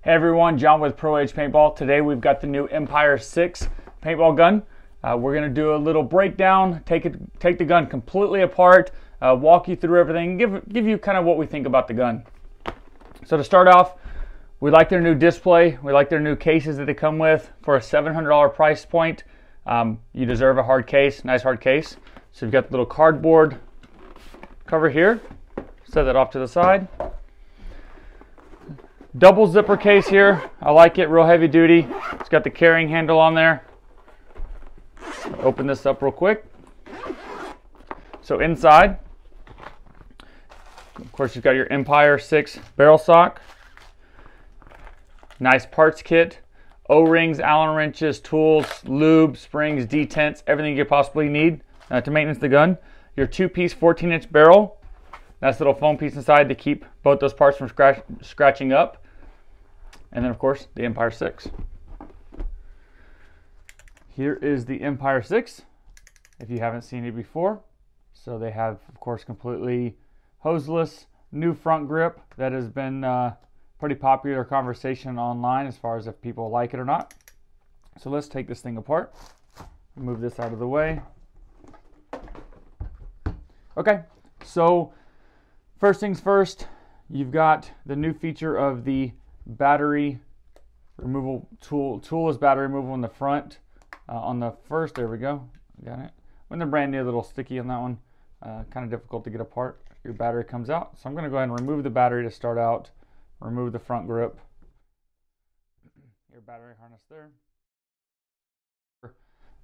Hey everyone, John with Pro Edge Paintball. Today we've got the new Empire Syx Paintball gun. We're going to do a little breakdown, take the gun completely apart, walk you through everything, give you kind of what we think about the gun. So to start off, we like their new display. We like their new cases that they come with. For a $700 price point, you deserve a hard case, nice hard case. So you've got the little cardboard cover here. Set that off to the side. Double zipper case here. I like it, real heavy duty. It's got the carrying handle on there. Open this up real quick. So inside, of course, you've got your Empire Syx barrel stock. Nice parts kit. O-rings, Allen wrenches, tools, lube, springs, detents, everything you could possibly need to maintenance the gun. Your two-piece 14-inch barrel. Nice little foam piece inside to keep both those parts from scratching up. And then, of course, the Empire Syx. Here is the Empire Syx, if you haven't seen it before. So they have, of course, completely hoseless, new front grip. That has been pretty popular conversation online as far as if people like it or not. So let's take this thing apart. Move this out of the way. Okay, so first things first, you've got the new feature of the battery removal tool. Toolless battery removal in the front. On the first, there we go, got it. When they're brand new, a little sticky on that one. Kind of difficult to get apart. Your battery comes out. So I'm going to go ahead and remove the battery to start out. Remove the front grip. Your battery harness there.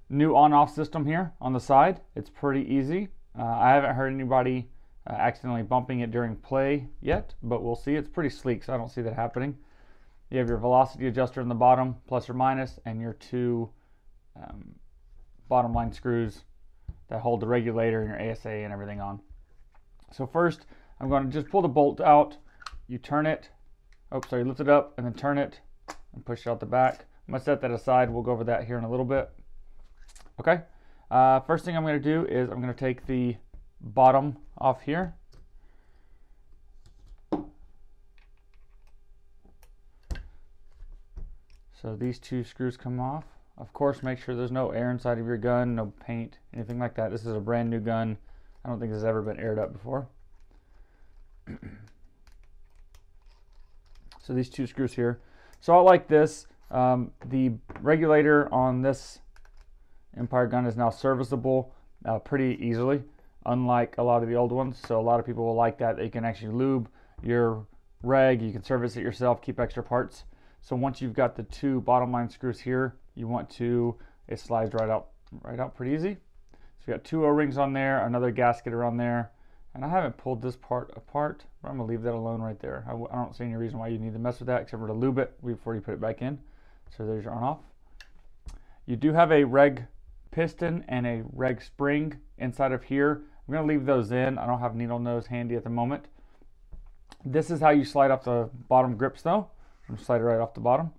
New on-off system here on the side. It's pretty easy. I haven't heard anybody accidentally bumping it during play yet, but we'll see. It's pretty sleek, so I don't see that happening. You have your velocity adjuster in the bottom, plus or minus, and your two bottom line screws that hold the regulator and your ASA and everything on. So first, I'm going to just pull the bolt out. You turn it, lift it up and then turn it and push it out the back. I'm going to set that aside. We'll go over that here in a little bit. Okay. First thing I'm going to do is I'm going to take the bottom off here. So these two screws come off. Of course, make sure there's no air inside of your gun, no paint, anything like that. This is a brand new gun. I don't think this has ever been aired up before. So these two screws here. So I like this. The regulator on this Empire gun is now serviceable pretty easily, unlike a lot of the old ones. So a lot of people will like that. You can actually lube your reg, you can service it yourself, keep extra parts. So once you've got the two bottom line screws here, you want to, it slides right out pretty easy. So you got two O-rings on there, another gasket around there, and I haven't pulled this part apart, but I'm gonna leave that alone right there. I don't see any reason why you need to mess with that except for to lube it before you put it back in. So there's your on-off. You do have a reg piston and a reg spring inside of here. I'm gonna leave those in. I don't have needle nose handy at the moment. This is how you slide off the bottom grips though. I'm gonna slide it right off the bottom.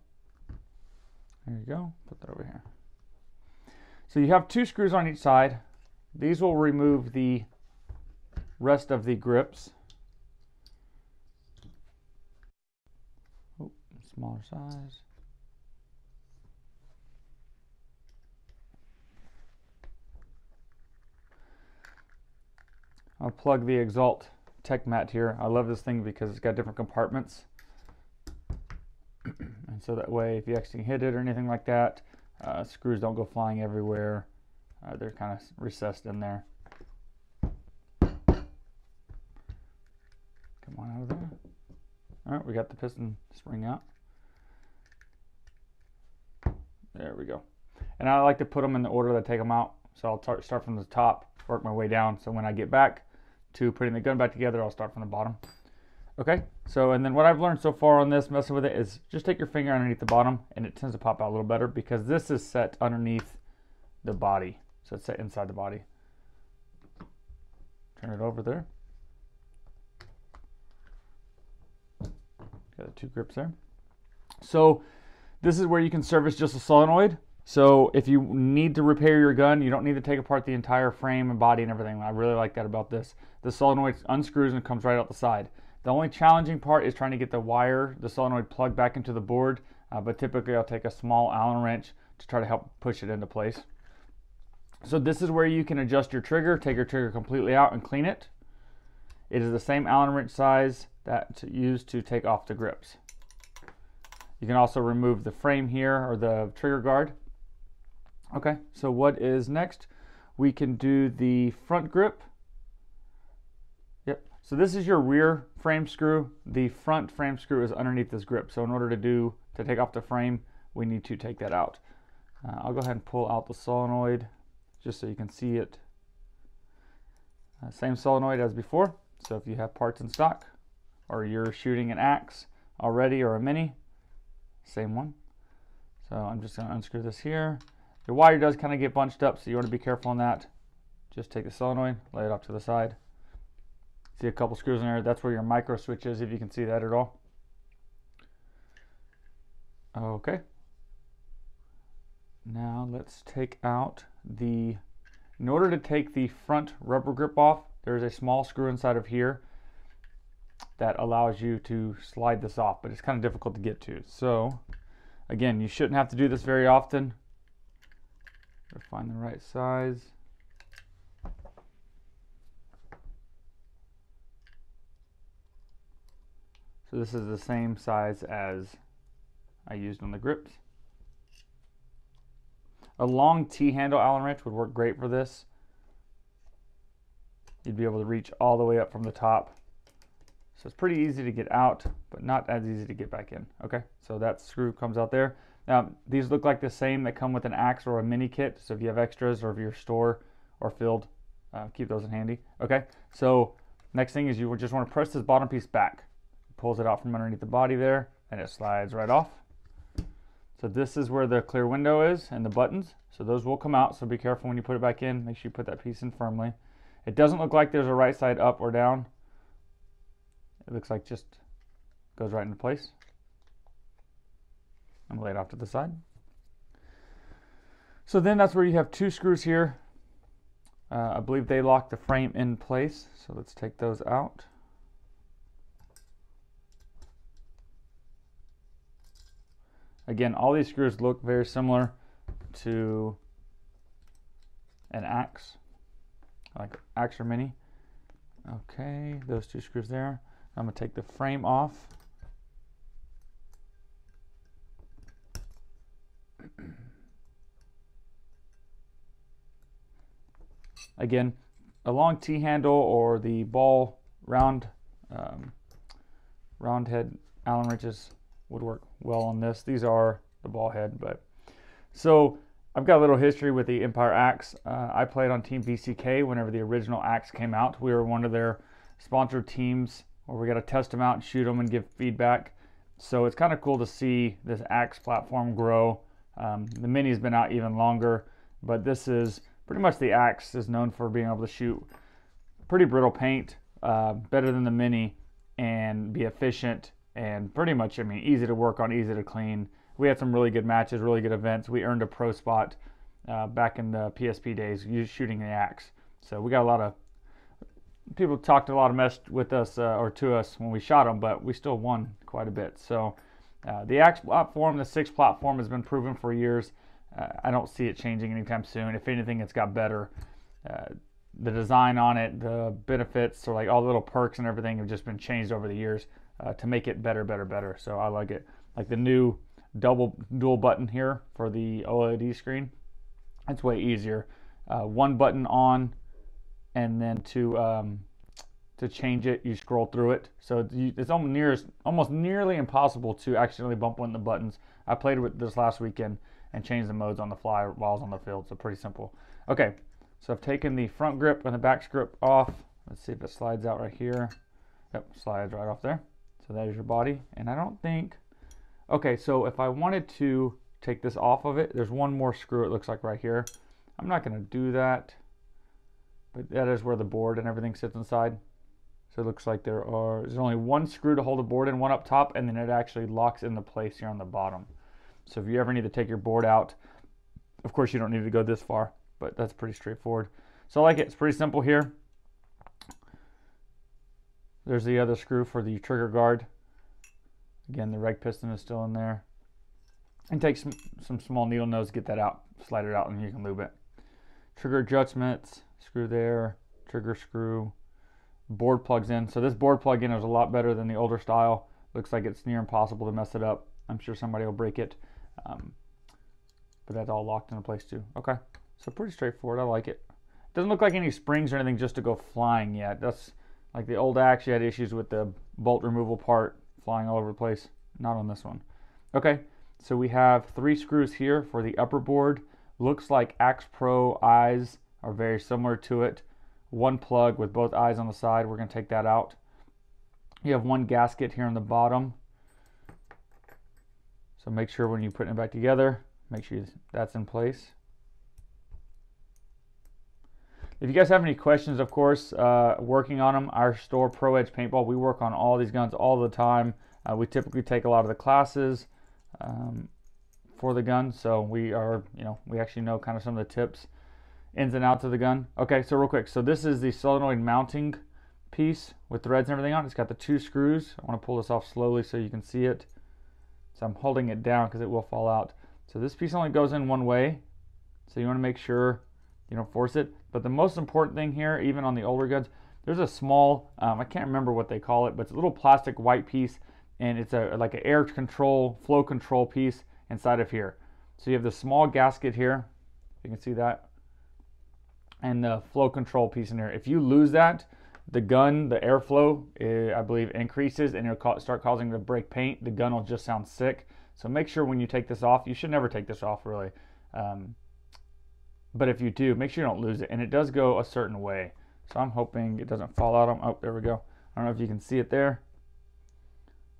There you go, put that over here. So you have two screws on each side. These will remove the rest of the grips. Oh, smaller size. I'll plug the Exalt Tech Mat here. I love this thing because it's got different compartments. And so that way, if you actually hit it or anything like that, screws don't go flying everywhere. They're kind of recessed in there. Come on out of there. All right, we got the piston spring out. There we go. And I like to put them in the order that I take them out. So I'll start from the top, work my way down. So when I get back to putting the gun back together, I'll start from the bottom. Okay, so and then what I've learned so far on this, messing with it, is just take your finger underneath the bottom and it tends to pop out a little better because this is set underneath the body. So it's set inside the body. Turn it over there. Got the two grips there. So this is where you can service just a solenoid. So if you need to repair your gun, you don't need to take apart the entire frame and body and everything. I really like that about this. The solenoid unscrews and comes right out the side. The only challenging part is trying to get the wire, the solenoid plugged back into the board, but typically I'll take a small Allen wrench to try to help push it into place. So this is where you can adjust your trigger, take your trigger completely out and clean it. It is the same Allen wrench size that's used to take off the grips. You can also remove the frame here, or the trigger guard. Okay, so what is next? We can do the front grip. Yep, so this is your rear frame screw. The front frame screw is underneath this grip. So in order to take off the frame, we need to take that out. I'll go ahead and pull out the solenoid just so you can see it. Same solenoid as before. So if you have parts in stock, or you're shooting an axe already or a mini, same one. So I'm just going to unscrew this here. Your wire does kind of get bunched up, so you want to be careful on that. Just take the solenoid, lay it off to the side. See a couple screws in there. That's where your micro switch is, if you can see that at all. Okay. Now let's take out the, in order to take the front rubber grip off, there's a small screw inside of here that allows you to slide this off, but it's kind of difficult to get to. So again, you shouldn't have to do this very often. Find the right size. So this is the same size as I used on the grips. A long T-handle Allen wrench would work great for this. You'd be able to reach all the way up from the top. So it's pretty easy to get out, but not as easy to get back in. Okay, so that screw comes out there. Now, these look like the same that come with an axe or a mini kit. So if you have extras, or if your store or filled, keep those in handy. Okay, so next thing is you just want to press this bottom piece back. It pulls it out from underneath the body there, and it slides right off. So this is where the clear window is and the buttons. So those will come out, so be careful when you put it back in. Make sure you put that piece in firmly. It doesn't look like there's a right side up or down. It looks like just goes right into place. I'm going to lay it off to the side. So then that's where you have two screws here. I believe they lock the frame in place. So let's take those out. Again, all these screws look very similar to an axe, like axe or mini. Okay, those two screws there. I'm going to take the frame off. Again, a long T-handle or the ball round head Allen wrenches would work well on this. These are the ball head, but so I've got a little history with the Empire axe. I played on Team VCK whenever the original axe came out. We were one of their sponsored teams where we got to test them out and shoot them and give feedback. So it's kind of cool to see this axe platform grow. The mini's been out even longer, but this is pretty much, the axe is known for being able to shoot pretty brittle paint, better than the mini, and be efficient and pretty much, I mean, easy to work on, easy to clean. We had some really good matches, really good events. We earned a pro spot back in the PSP days shooting the axe. So we got a lot of people talked a lot of mess with us or to us when we shot them, but we still won quite a bit. So the axe platform, the Syx platform, has been proven for years. I don't see it changing anytime soon. If anything, it's got better. The design on it, the benefits, or like all the little perks and everything have just been changed over the years to make it better. So I like it. Like the new dual button here for the OLED screen. It's way easier. One button on, and then to change it, you scroll through it. So it's almost nearly impossible to accidentally bump one of the buttons. I played with this last weekend and change the modes on the fly while I was on the field, so pretty simple. Okay, so I've taken the front grip and the back grip off. Let's see if it slides out right here. Yep, slides right off there. So there's your body, and I don't think, okay, so if I wanted to take this off of it, there's one more screw, it looks like right here. I'm not gonna do that, but that is where the board and everything sits inside. So it looks like there's only one screw to hold the board in, one up top, and then it actually locks into place here on the bottom. So if you ever need to take your board out, of course you don't need to go this far, but that's pretty straightforward. So I like it. It's pretty simple here. There's the other screw for the trigger guard. Again, the reg piston is still in there. And take some small needle nose to get that out, slide it out, and you can lube it. Trigger adjustments, screw there, trigger screw. Board plugs in. So this board plug-in is a lot better than the older style. Looks like it's near impossible to mess it up. I'm sure somebody will break it. But that's all locked into place too. Okay, so pretty straightforward. I like it. Doesn't look like any springs or anything just to go flying yet. That's like the old axe, you had issues with the bolt removal part flying all over the place. Not on this one. Okay, so we have 3 screws here for the upper board. Looks like Axe Pro eyes are very similar to it. 1 plug with both eyes on the side. We're going to take that out. You have 1 gasket here on the bottom. So make sure when you're putting it back together, make sure that's in place. If you guys have any questions, of course, working on them, our store, Pro Edge Paintball, we work on all these guns all the time. We typically take a lot of the classes for the gun, so we actually know kind of some of the tips, ins and outs of the gun. Okay, so real quick, so this is the solenoid mounting piece with threads and everything on it. It's got the 2 screws. I want to pull this off slowly so you can see it. So I'm holding it down because it will fall out. So this piece only goes in one way, so you want to make sure you don't force it. But the most important thing here, even on the older guns, there's a small, I can't remember what they call it, but it's a little plastic white piece, and it's like an air control, flow control piece inside of here. So you have the small gasket here, you can see that, and the flow control piece in here. If you lose that, the gun, the airflow, I believe, increases, and it'll start causing the break paint. The gun will just sound sick. So make sure when you take this off, you should never take this off really. But if you do, make sure you don't lose it. And it does go a certain way. So I'm hoping it doesn't fall out. Oh, there we go. I don't know if you can see it there.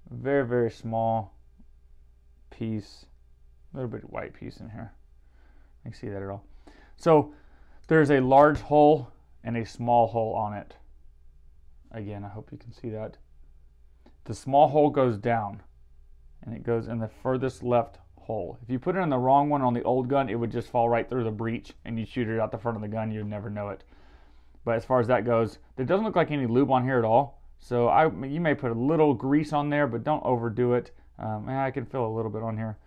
Very, very small piece. A little bit of white piece in here. You can see that at all. So there's a large hole and a small hole on it. Again, I hope you can see that. The small hole goes down, and it goes in the furthest left hole. If you put it in the wrong one on the old gun, it would just fall right through the breech, and you'd shoot it out the front of the gun. You'd never know it. But as far as that goes, there doesn't look like any lube on here at all. So you may put a little grease on there, but don't overdo it. I can feel a little bit on here.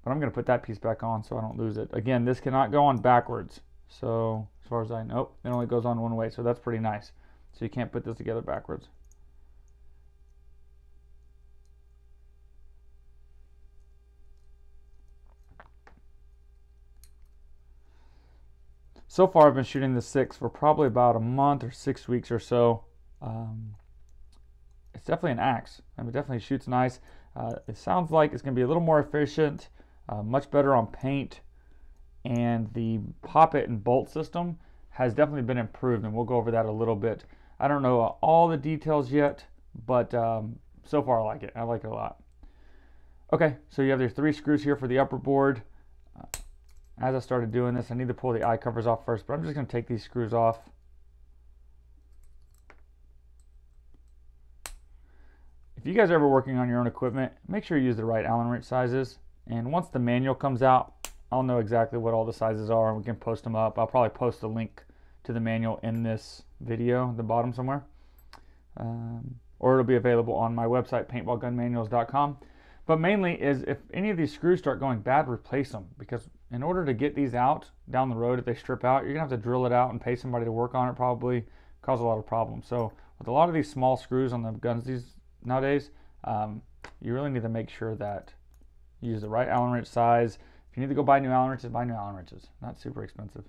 But I'm going to put that piece back on so I don't lose it. Again, this cannot go on backwards. So as far as I know, it only goes on one way. So that's pretty nice. So you can't put this together backwards. So far I've been shooting the Syx for probably about a month or 6 weeks or so. It's definitely an axe. I mean, it definitely shoots nice. It sounds like it's going to be a little more efficient, much better on paint, and the poppet and bolt system has definitely been improved, and we'll go over that a little bit. I don't know all the details yet, but so far I like it. I like it a lot. Okay, so you have your 3 screws here for the upper board. As I started doing this, I need to pull the eye covers off first, but I'm just going to take these screws off. If you guys are ever working on your own equipment, make sure you use the right Allen wrench sizes. And once the manual comes out, I'll know exactly what all the sizes are, and we can post them up. I'll probably post a link to the manual in this video at the bottom somewhere. Or it'll be available on my website, paintballgunmanuals.com. But mainly is if any of these screws start going bad, replace them. Because in order to get these out down the road, if they strip out, you're going to have to drill it out and pay somebody to work on it, probably cause a lot of problems. So with a lot of these small screws on the guns nowadays, you really need to make sure that you use the right Allen wrench size. If you need to go buy new Allen wrenches, buy new Allen wrenches. Not super expensive.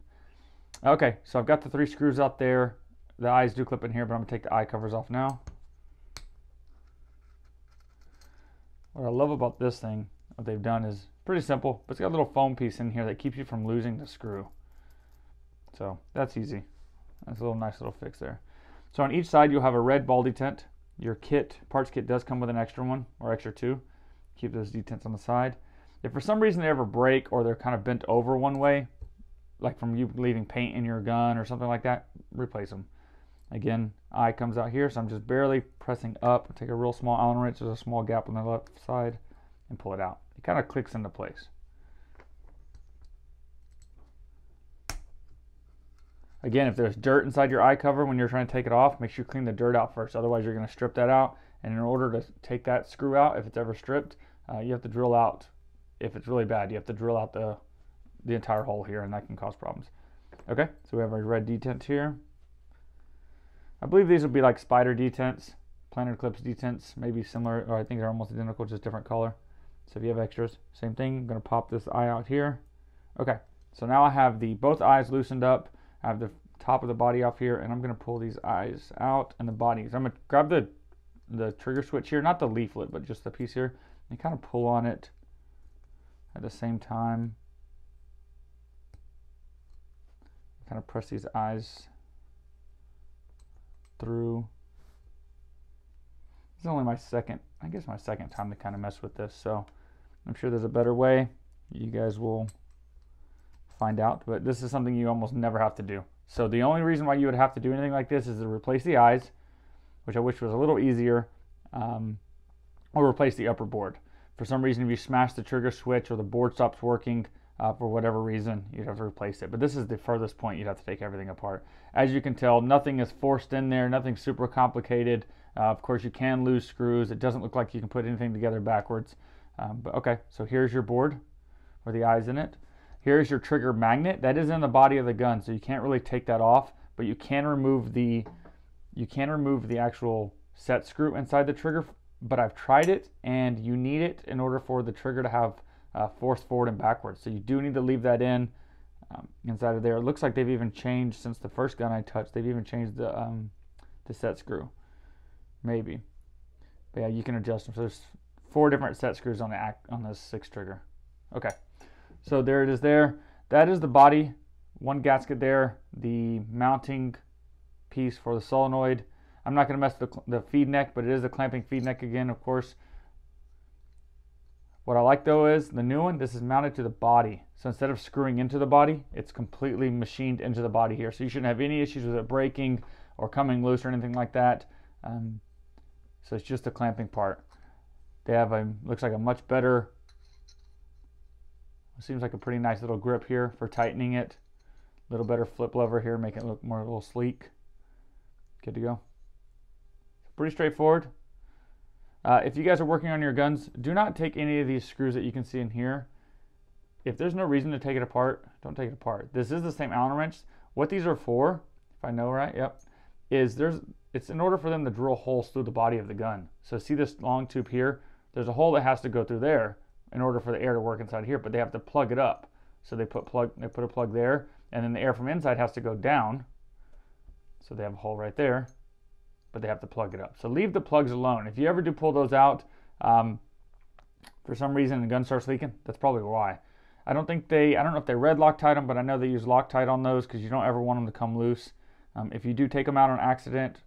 Okay, so I've got the 3 screws out there. The eyes do clip in here, but I'm going to take the eye covers off now. What I love about this thing, what they've done is pretty simple, but it's got a little foam piece in here that keeps you from losing the screw. So that's easy. That's a nice little fix there. So on each side, you'll have a red ball detent. Your parts kit does come with an extra one, or extra 2. Keep those detents on the side. If for some reason they ever break or they're kind of bent over one way, like from you leaving paint in your gun or something like that, replace them. Again, eye comes out here, so I'm just barely pressing up. Take a real small Allen wrench, there's a small gap on the left side, and pull it out. It kind of clicks into place. Again, if there's dirt inside your eye cover when you're trying to take it off, make sure you clean the dirt out first. Otherwise, you're going to strip that out. And in order to take that screw out, if it's ever stripped, you have to drill out. If it's really bad, you have to drill out the entire hole here, and that can cause problems. Okay, so we have our red detent here. I believe these would be like spider detents, planar clips detents, maybe similar, or I think they're almost identical, just different color. So if you have extras, same thing. I'm going to pop this eye out here. Okay, so now I have both eyes loosened up. I have the top of the body off here, and I'm going to pull these eyes out and the body. So I'm going to grab the trigger switch here, not the leaflet, but just the piece here, and kind of pull on it at the same time. Kind of press these eyes through. This is only my second time to kind of mess with this, so I'm sure there's a better way. You guys will find out, but this is something you almost never have to do. So the only reason why you would have to do anything like this is to replace the eyes, which I wish was a little easier, or replace the upper board. For some reason, if you smash the trigger switch or the board stops working for whatever reason, you'd have to replace it. But this is the furthest point you'd have to take everything apart. As you can tell, nothing is forced in there, nothing super complicated. Of course, you can lose screws. It doesn't look like you can put anything together backwards. But okay, so here's your board with the eyes in it. Here's your trigger magnet. That is in the body of the gun, so you can't really take that off, but you can remove the actual set screw inside the trigger. But I've tried it, and you need it in order for the trigger to have force forward and backwards. So you do need to leave that in inside of there. It looks like they've even changed since the first gun I touched. They've even changed the set screw, maybe. But yeah, you can adjust them. So there's 4 different set screws on this Syx trigger. Okay, so there it is there. That is the body. 1 gasket there. The mounting piece for the solenoid. I'm not going to mess with the feed neck, but it is a clamping feed neck again, of course. What I like though is the new one, this is mounted to the body. So instead of screwing into the body, it's completely machined into the body here. So you shouldn't have any issues with it breaking or coming loose or anything like that. So it's just the clamping part. They have looks like a much better, seems like a pretty nice little grip here for tightening it. A little better flip lever here, make it look more a little sleek. Good to go. Pretty straightforward. If you guys are working on your guns, do not take any of these screws that you can see in here. If there's no reason to take it apart, don't take it apart. This is the same Allen wrench. What these are for, if I know right, yep, is it's in order for them to drill holes through the body of the gun. So see this long tube here? There's a hole that has to go through there in order for the air to work inside here, but they have to plug it up. So they put a plug there, and then the air from inside has to go down. So they have a hole right there, but they have to plug it up. So leave the plugs alone. If you ever do pull those out, for some reason the gun starts leaking, that's probably why. I don't know if they red Loctite them, but I know they use Loctite on those because you don't ever want them to come loose. If you do take them out on accident,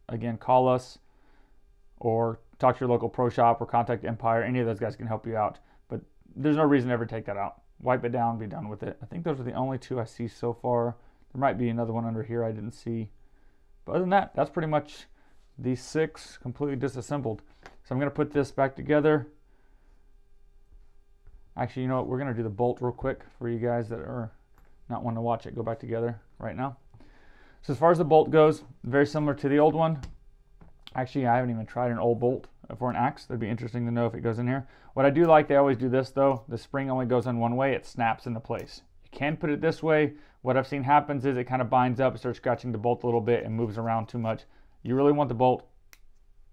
again, call us or talk to your local pro shop or contact Empire. Any of those guys can help you out. But there's no reason to ever take that out. Wipe it down, be done with it. I think those are the only 2 I see so far. There might be another one under here I didn't see. But other than that, that's pretty much the Syx completely disassembled. So I'm going to put this back together. Actually, you know what? We're going to do the bolt real quick for you guys that are not wanting to watch it go back together right now. So as far as the bolt goes, very similar to the old one. Actually, I haven't even tried an old bolt for an axe. That'd be interesting to know if it goes in here. What I do like, they always do this though. The spring only goes in one way. It snaps into place. You can put it this way. What I've seen happens is it kind of binds up, starts scratching the bolt a little bit and moves around too much. You really want the bolt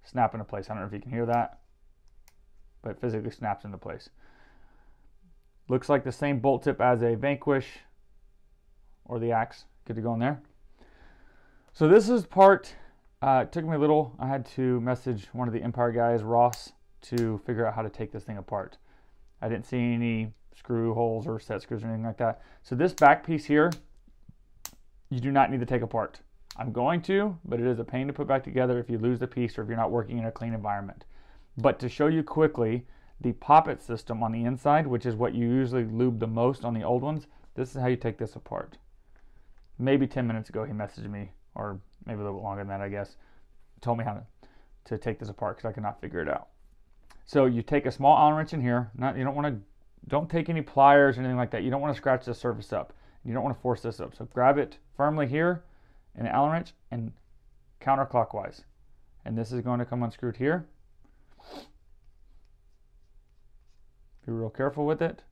snap into place. I don't know if you can hear that, but it physically snaps into place. Looks like the same bolt tip as a Vanquish or the axe. Good to go in there. So this is part, it took me a little. I had to message one of the Empire guys, Ross, to figure out how to take this thing apart. I didn't see any screw holes or set screws or anything like that. So this back piece here, you do not need to take apart. I'm going to, but it is a pain to put back together if you lose the piece or if you're not working in a clean environment. But to show you quickly, the poppet system on the inside, which is what you usually lube the most on the old ones, this is how you take this apart. Maybe 10 minutes ago he messaged me, or maybe a little bit longer than that, I guess, told me how to take this apart because I could not figure it out. So you take a small Allen wrench in here. Don't take any pliers or anything like that. You don't want to scratch the surface up. You don't want to force this up. So grab it firmly here in the Allen wrench and counterclockwise. And this is going to come unscrewed here. Be real careful with it.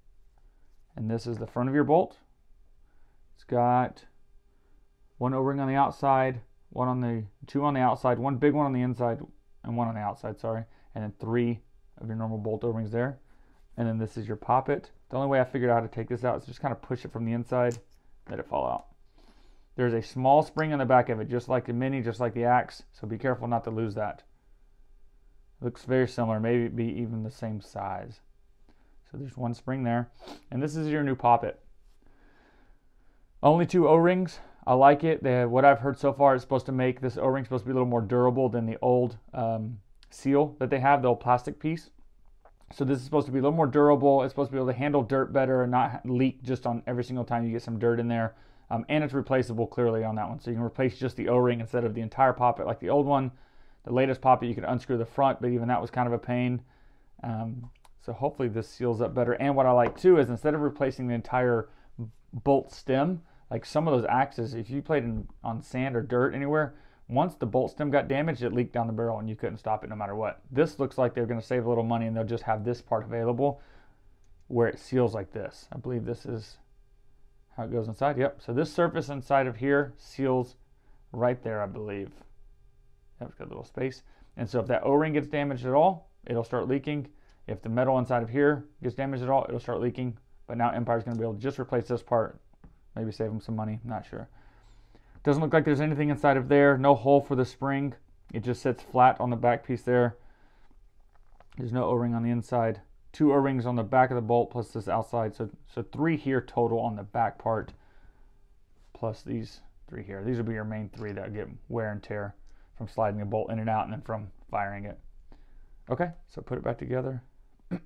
And this is the front of your bolt. It's got one O-ring on the outside, two on the outside, one big one on the inside, and one on the outside, sorry. And then 3 of your normal bolt O-rings there. And then this is your poppet. The only way I figured out how to take this out is just kind of push it from the inside, let it fall out. There's a small spring on the back of it, just like the Mini, just like the Axe, so be careful not to lose that. Looks very similar, maybe be even the same size. So there's one spring there. And this is your new poppet. Only 2 O-rings. I like it. What I've heard so far is supposed to make this O-ring supposed to be a little more durable than the old seal that they have, the old plastic piece. So this is supposed to be a little more durable. It's supposed to be able to handle dirt better and not leak just on every single time you get some dirt in there. And it's replaceable clearly on that one. So you can replace just the O-ring instead of the entire poppet like the old one. The latest poppet, you could unscrew the front, but even that was kind of a pain. So hopefully this seals up better. And what I like too is instead of replacing the entire bolt stem, like some of those axes, if you played on sand or dirt anywhere, once the bolt stem got damaged, it leaked down the barrel and you couldn't stop it no matter what. This looks like they're going to save a little money and they'll just have this part available where it seals like this. I believe this is how it goes inside. Yep. So this surface inside of here seals right there, I believe. Yep, it's got a little space. And so if that O-ring gets damaged at all, it'll start leaking. If the metal inside of here gets damaged at all, it'll start leaking. But now Empire's going to be able to just replace this part. Maybe save them some money. Not sure. Doesn't look like there's anything inside of there. No hole for the spring. It just sits flat on the back piece there. There's no O-ring on the inside. 2 O-rings on the back of the bolt plus this outside. So 3 here total on the back part plus these 3 here. These will be your main 3 that get wear and tear from sliding the bolt in and out and then from firing it. Okay, so put it back together. Just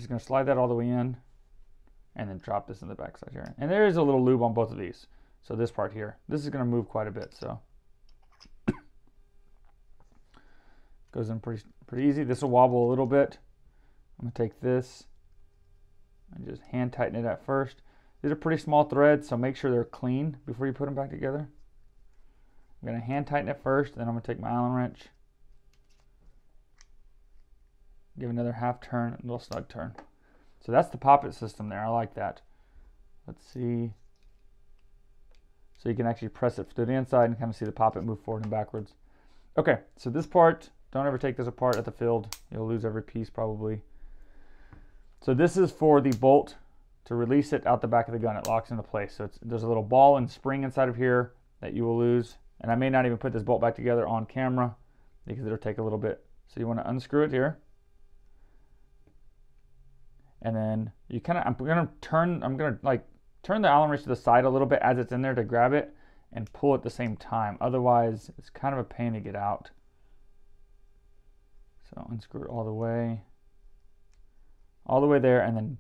going to slide that all the way in and then drop this in the back side here. And there is a little lube on both of these. So this part here, this is going to move quite a bit. So goes in pretty easy. This will wobble a little bit. I'm going to take this and just hand tighten it at first. These are pretty small threads, so make sure they're clean before you put them back together. I'm going to hand tighten it first, then I'm going to take my Allen wrench. Give another half turn, a little snug turn. So that's the poppet system there. I like that. Let's see. So you can actually press it to the inside and kind of see the poppet move forward and backwards. Okay, so this part, don't ever take this apart at the field. You'll lose every piece probably. So this is for the bolt to release it out the back of the gun. It locks into place. So there's a little ball and spring inside of here that you will lose. And I may not even put this bolt back together on camera because it'll take a little bit. So you want to unscrew it here. And then you kind of, I'm gonna turn the Allen wrench to the side a little bit as it's in there to grab it and pull at the same time. Otherwise, it's kind of a pain to get out. So unscrew it all the way there, and then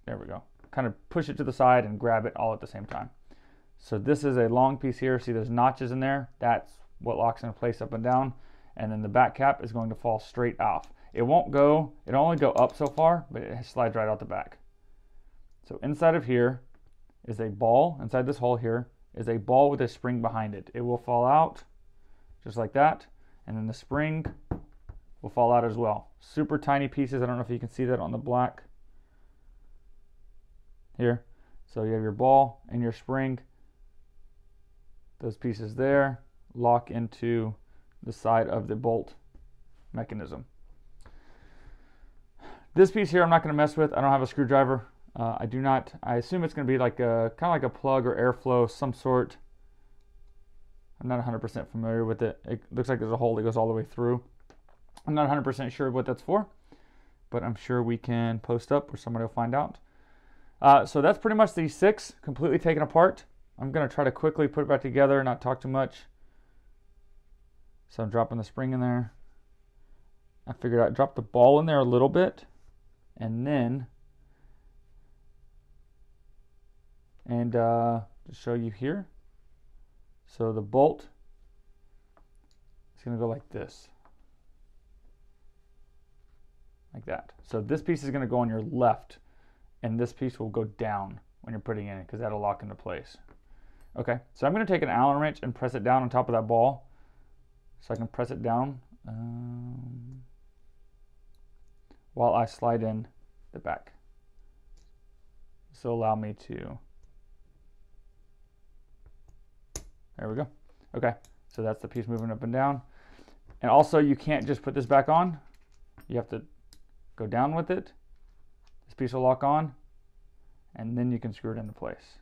there we go. Kind of push it to the side and grab it all at the same time. So this is a long piece here. See, there's notches in there. That's what locks into place up and down. And then the back cap is going to fall straight off. It'll only go up so far, but it slides right out the back. So inside of here is a ball. Inside this hole here is a ball with a spring behind it. It will fall out just like that. And then the spring will fall out as well. Super tiny pieces. I don't know if you can see that on the black here. So you have your ball and your spring. Those pieces there lock into the side of the bolt mechanism. This piece here I'm not going to mess with. I don't have a screwdriver. I assume it's going to be like kind of like a plug or airflow, some sort. I'm not 100% familiar with it. It looks like there's a hole that goes all the way through. I'm not 100% sure what that's for, but I'm sure we can post up or somebody will find out. So that's pretty much the Syx completely taken apart. I'm going to try to quickly put it back together, not talk too much. So I'm dropping the spring in there. I figured I'd drop the ball in there a little bit. And then, to show you here, so the bolt is going to go like this, like that. So this piece is going to go on your left, and this piece will go down when you're putting it in, because that'll lock into place. Okay, so I'm going to take an Allen wrench and press it down on top of that ball, so I can press it down while I slide in the back. This will allow me to, there we go. Okay, so that's the piece moving up and down. And also, you can't just put this back on. You have to go down with it. This piece will lock on, and then you can screw it into place.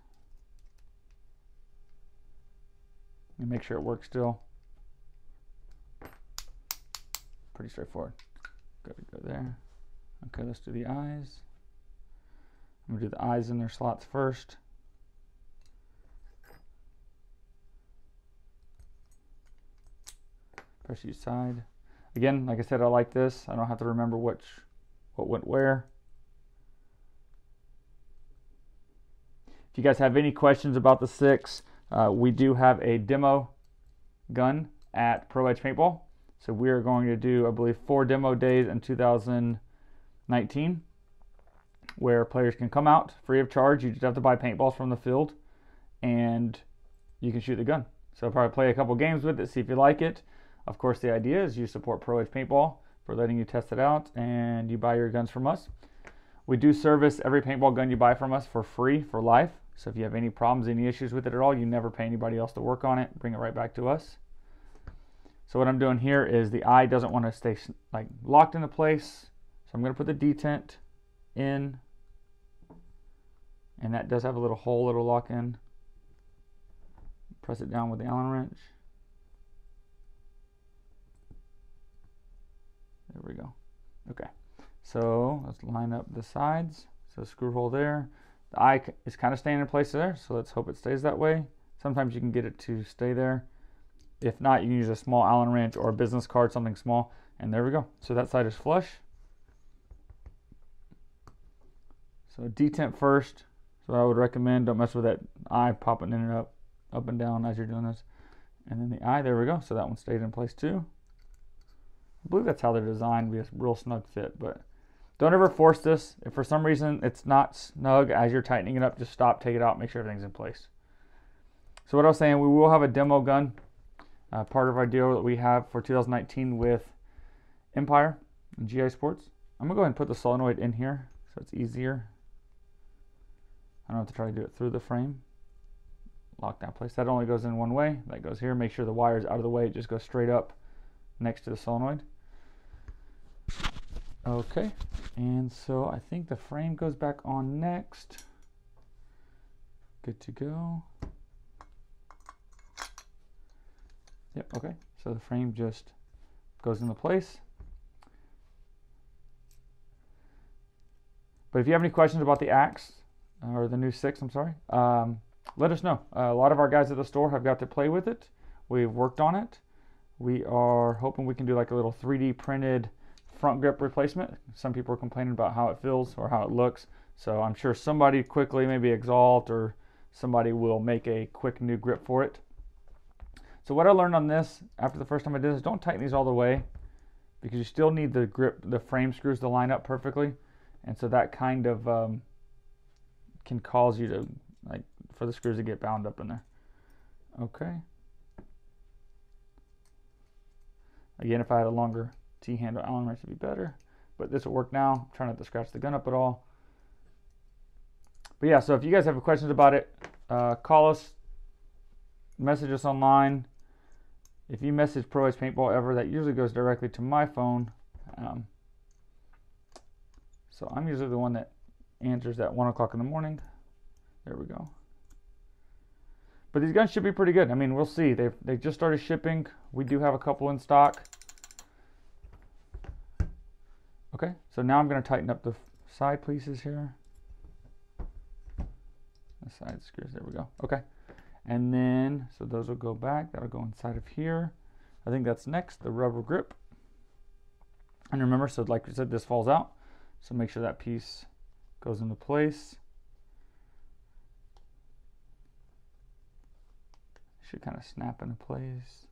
And make sure it works still. Pretty straightforward. Gotta go there. Okay, let's do the eyes. I'm gonna do the eyes in their slots first. Press each side. Again, like I said, I like this. I don't have to remember what went where. If you guys have any questions about the Syx, we do have a demo gun at Pro Edge Paintball. So we are going to do, I believe, 4 demo days in 2019 where players can come out free of charge. You just have to buy paintballs from the field and you can shoot the gun. So I'll probably play a couple games with it, see if you like it. Of course, the idea is you support Pro Edge Paintball for letting you test it out and you buy your guns from us. We do service every paintball gun you buy from us for free for life. So if you have any problems, any issues with it at all, you never pay anybody else to work on it. Bring it right back to us. So what I'm doing here is the eye doesn't want to stay like locked into place. So I'm going to put the detent in. And that does have a little hole it'll lock in. Press it down with the Allen wrench. There we go. Okay. So let's line up the sides. So screw hole there. The eye is kind of staying in place there. So let's hope it stays that way. Sometimes you can get it to stay there. If not, you can use a small Allen wrench or a business card, something small. And there we go. So that side is flush. So detent first. So I would recommend, don't mess with that eye popping in and up and down as you're doing this. And then the eye, there we go. So that one stayed in place too. I believe that's how they're designed, be a real snug fit, but don't ever force this. If for some reason it's not snug as you're tightening it up, just stop, take it out, make sure everything's in place. So what I was saying, we will have a demo gun, part of our deal that we have for 2019 with Empire and GI Sports. I'm gonna go ahead and put the solenoid in here so it's easier. I don't have to try to do it through the frame. Lock that place. That only goes in one way. That goes here. Make sure the wire's out of the way. It just goes straight up next to the solenoid. Okay, and so I think the frame goes back on next. Good to go. Yep, okay, so the frame just goes into place. But if you have any questions about the axe, or the new Syx, I'm sorry, let us know. A lot of our guys at the store have got to play with it. We've worked on it. We are hoping we can do like a little 3D printed front grip replacement. Some people are complaining about how it feels or how it looks. So I'm sure somebody quickly, maybe Exalt or somebody, will make a quick new grip for it. So what I learned on this after the first time I did this, don't tighten these all the way because you still need the grip, the frame screws to line up perfectly. And so that kind of can cause you to, like, for the screws to get bound up in there. Okay. Again, if I had a longer T-handle Allen wrench, would be better, but this will work now. I'm trying not to scratch the gun up at all. But yeah, so if you guys have questions about it, call us, message us online. If you message Pro Edge Paintball ever, that usually goes directly to my phone. So I'm usually the one that answers at 1 o'clock in the morning. There we go. But these guns should be pretty good. I mean, we'll see. They just started shipping. We do have a couple in stock. Okay, so now I'm going to tighten up the side pieces here. The side screws, there we go. Okay, and then, so those will go back. That'll go inside of here. I think that's next, the rubber grip. And remember, so like I said, this falls out. So make sure that piece goes into place. Should kind of snap into place.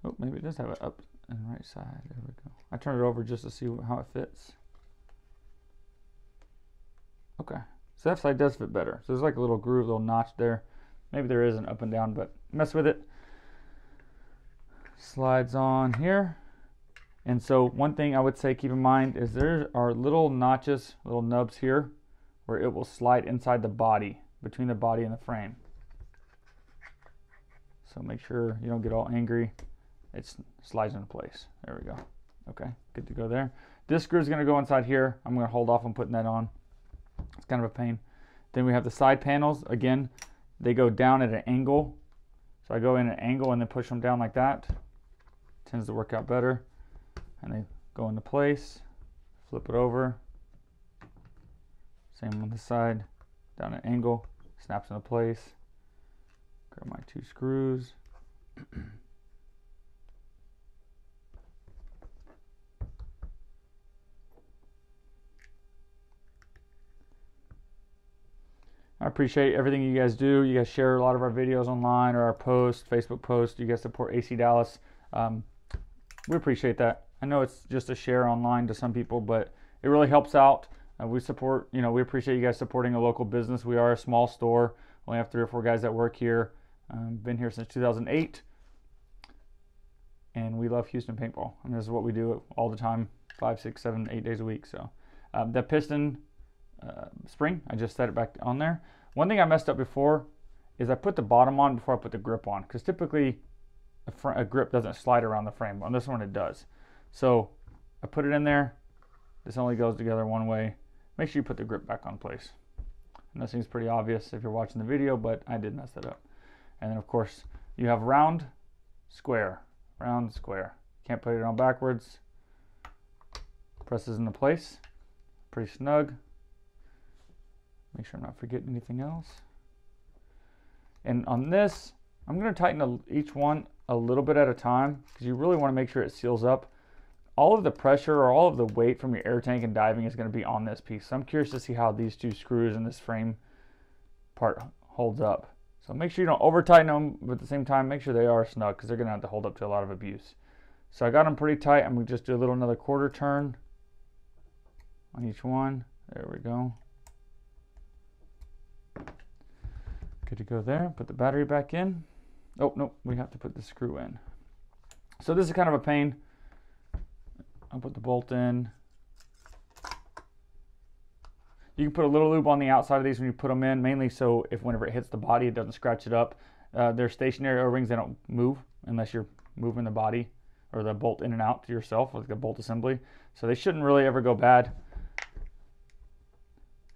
Oh, maybe it does have it up and right side. There we go. I turned it over just to see how it fits. Okay, so that side does fit better. So there's like a little groove, little notch there. Maybe there is an up and down, but mess with it. Slides on here. And so one thing I would say keep in mind is there are little notches, little nubs here, where it will slide inside the body, between the body and the frame. So make sure you don't get all angry. It slides into place. There we go. Okay, good to go there. This screw is going to go inside here. I'm going to hold off on putting that on. It's kind of a pain. Then we have the side panels. Again, they go down at an angle. So I go in at an angle and then push them down like that. Tends to work out better. And they go into place. Flip it over. Same on this side. Down at an angle. Snaps into place. Grab my 2 screws. I appreciate everything you guys do. You guys share a lot of our videos online or our posts, Facebook posts. You guys support AC Dallas. We appreciate that. I know it's just a share online to some people, but it really helps out. We support, we appreciate you guys supporting a local business. We are a small store. Only have 3 or 4 guys that work here. Been here since 2008. And we love Houston Paintball. And this is what we do all the time, 5, 6, 7, 8 days a week. So that piston spring, I just set it back on there. One thing I messed up before is I put the bottom on before I put the grip on, because typically a grip doesn't slide around the frame. On this one it does. So I put it in there. This only goes together one way. Make sure you put the grip back on place. And that seems pretty obvious if you're watching the video, but I did mess that up. And then of course you have round, square, round, square. Can't put it on backwards. Presses into place. Pretty snug. Make sure I'm not forgetting anything else. And on this, I'm going to tighten each one a little bit at a time, because you really want to make sure it seals up. All of the pressure or all of the weight from your air tank and diving is going to be on this piece. So I'm curious to see how these 2 screws and this frame part holds up. So make sure you don't over tighten them, but at the same time make sure they are snug, because they're going to have to hold up to a lot of abuse. So I got them pretty tight. I'm going to just do another quarter turn on each one. There we go. Good to go there. Put the battery back in. Oh, no, we have to put the screw in. So this is kind of a pain. I'll put the bolt in. You can put a little lube on the outside of these when you put them in, mainly so if whenever it hits the body, it doesn't scratch it up. They're stationary O-rings. They don't move unless you're moving the body or the bolt in and out to yourself, like the bolt assembly. So they shouldn't really ever go bad.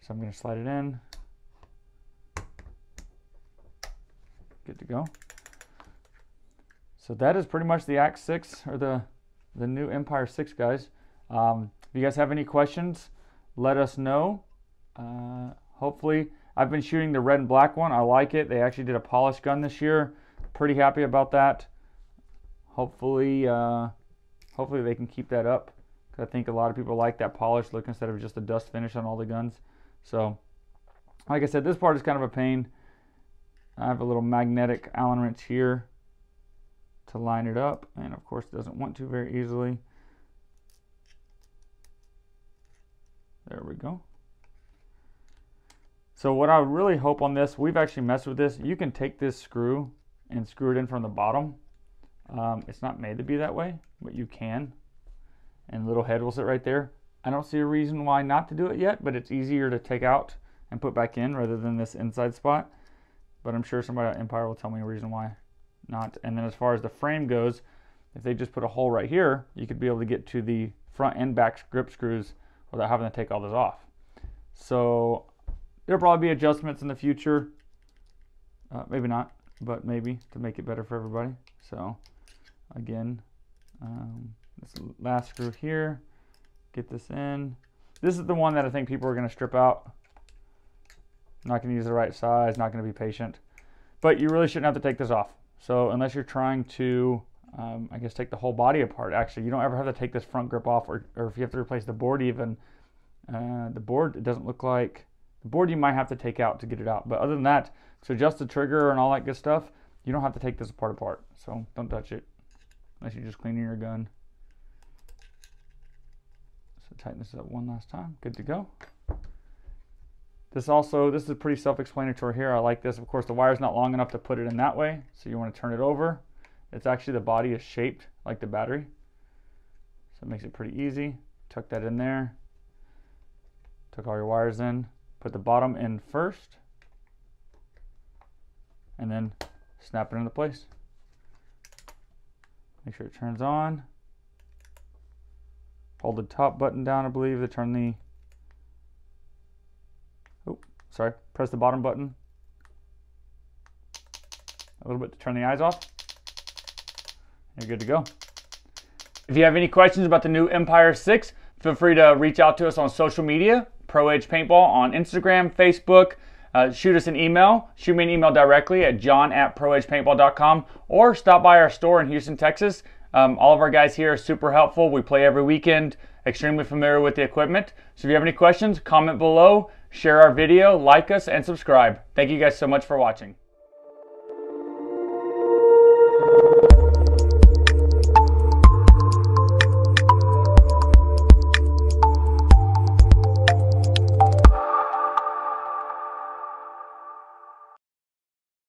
So I'm going to slide it in. Good to go. So that is pretty much the Axe 6, or the new Empire Syx, guys. If you guys have any questions, let us know. Hopefully, I've been shooting the red and black one. I like it. They actually did a polished gun this year. Pretty happy about that. Hopefully they can keep that up, because I think a lot of people like that polished look instead of just a dust finish on all the guns. So, like I said, this part is kind of a pain. I have a little magnetic Allen wrench here to line it up, and of course it doesn't want to very easily. There we go. So what I would really hope on this, we've actually messed with this. You can take this screw and screw it in from the bottom. It's not made to be that way, but you can. And the little head will sit right there. I don't see a reason why not to do it yet, but it's easier to take out and put back in rather than this inside spot. But I'm sure somebody at Empire will tell me a reason why not. And then as far as the frame goes, if they just put a hole right here, you could be able to get to the front and back grip screws without having to take all this off. So there'll probably be adjustments in the future. Maybe not, but maybe, to make it better for everybody. So again, this last screw here, get this in. This is the one that I think people are going to strip out. I'm not going to use the right size, not going to be patient. But you really shouldn't have to take this off. So unless you're trying to, I guess, take the whole body apart, actually, you don't ever have to take this front grip off, or if you have to replace the board even, the board, it doesn't look like, the board you might have to take out to get it out. But other than that, to adjust the trigger and all that good stuff, you don't have to take this apart. So don't touch it. unless you're just cleaning your gun. So tighten this up one last time. Good to go. This is pretty self-explanatory here. I like this. Of course, the wire's not long enough to put it in that way, so you want to turn it over. It's actually, the body is shaped like the battery, so it makes it pretty easy. Tuck that in there. Tuck all your wires in. Put the bottom in first, and then snap it into place. Make sure it turns on. Hold the top button down, I believe, to turn the... press the bottom button a little bit to turn the eyes off. You're good to go. If you have any questions about the new Empire Syx, feel free to reach out to us on social media, Pro Edge Paintball on Instagram, Facebook. Shoot us an email. Shoot me an email directly at john@proedgepaintball.com, or stop by our store in Houston, Texas. All of our guys here are super helpful. We play every weekend, extremely familiar with the equipment. So if you have any questions, comment below, share our video, like us, and subscribe. Thank you guys so much for watching.